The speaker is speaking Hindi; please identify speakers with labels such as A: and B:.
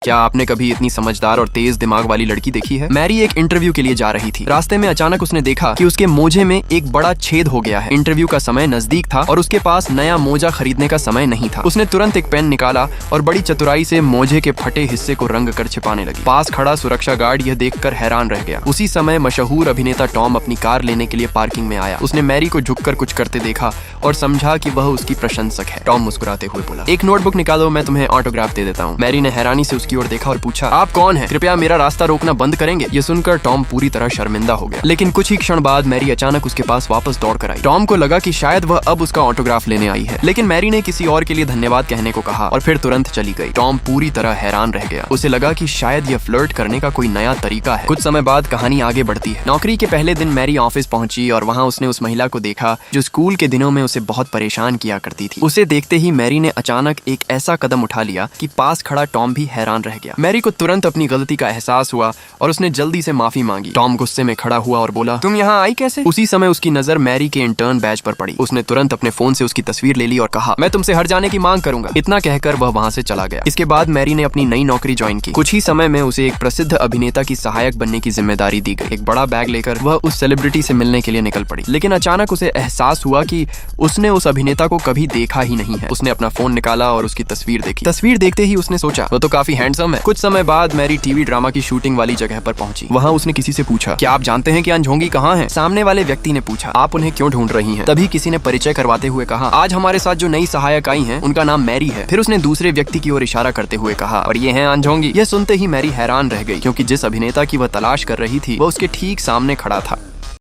A: क्या आपने कभी इतनी समझदार और तेज दिमाग वाली लड़की देखी है? मैरी एक इंटरव्यू के लिए जा रही थी। रास्ते में अचानक उसने देखा कि उसके मोजे में एक बड़ा छेद हो गया है। इंटरव्यू का समय नजदीक था और उसके पास नया मोजा खरीदने का समय नहीं था। उसने तुरंत एक पेन निकाला और बड़ी चतुराई से मोजे के फटे हिस्से को रंग कर छिपाने लगी। पास खड़ा सुरक्षा गार्ड यह देखकर हैरान रह गया। उसी समय मशहूर अभिनेता टॉम अपनी कार लेने के लिए पार्किंग में आया। उसने मैरी को झुककर कुछ करते देखा और समझा कि वह उसकी प्रशंसक है। टॉम मुस्कुराते हुए बोला, एक नोटबुक निकालो, मैं तुम्हें ऑटोग्राफ दे देता हूँ। मैरी ने हैरानी से उसकी ओर देखा और पूछा, आप कौन हैं? कृपया मेरा रास्ता रोकना बंद करेंगे? ये सुनकर टॉम पूरी तरह शर्मिंदा हो गया। लेकिन कुछ ही क्षण बाद मैरी अचानक उसके पास वापस दौड़ कर आई। टॉम को लगा कि शायद वह अब उसका ऑटोग्राफ लेने आई है, लेकिन मैरी ने किसी और के लिए धन्यवाद कहने को कहा और फिर तुरंत चली गई। टॉम पूरी तरह हैरान रह गया। उसे लगा कि शायद यह फ्लर्ट करने का कोई नया तरीका है। कुछ समय बाद कहानी आगे बढ़ती है। नौकरी के पहले दिन मैरी ऑफिस पहुंची और वहां उसने उस महिला को देखा जो स्कूल के दिनों में उसे बहुत परेशान किया करती थी। उसे देखते ही मैरी ने अचानक एक ऐसा कदम उठा लिया कि पास खड़ा टॉम भी हैरान रह गया। मैरी को तुरंत अपनी गलती का एहसास हुआ और उसने जल्दी से माफी मांगी। टॉम गुस्से में खड़ा हुआ और बोला, तुम यहाँ आई कैसे? उसी समय उसकी नजर मैरी के इंटर्न बैच पर पड़ी। उसने तुरंत अपने फोन से उसकी तस्वीर ले ली और कहा, मैं तुमसे हट जाने की मांग करूंगा। इतना कहकर वह वहां से चला गया। इसके बाद मैरी ने अपनी नई नौकरी ज्वाइन की। कुछ ही समय में उसे एक प्रसिद्ध अभिनेता की सहायक बनने की जिम्मेदारी दी गई। एक बड़ा बैग लेकर वह उस सेलिब्रिटी से मिलने के लिए निकल पड़ी। लेकिन अचानक उसे एहसास हुआ कि उसने उस अभिनेता को कभी देखा ही नहीं है। उसने अपना फोन निकाला और उसकी तस्वीर देखी। तस्वीर देखते ही उसने सोचा, वो तो काफी हैंडसम है। कुछ समय बाद मैरी टीवी ड्रामा की शूटिंग वाली जगह पर पहुंची। वहां उसने किसी से पूछा, क्या आप जानते हैं कि अनझोंगी कहाँ है? सामने वाले व्यक्ति ने पूछा, आप उन्हें क्यों ढूंढ रही हैं? तभी किसी ने परिचय करवाते हुए कहा, आज हमारे साथ जो नई सहायक आई हैं, उनका नाम मैरी है। फिर उसने दूसरे व्यक्ति की ओर इशारा करते हुए कहा, और ये हैं अनझोंगी। यह सुनते ही मैरी हैरान रह गई, क्योंकि जिस अभिनेता की वह तलाश कर रही थी वह उसके ठीक सामने खड़ा था।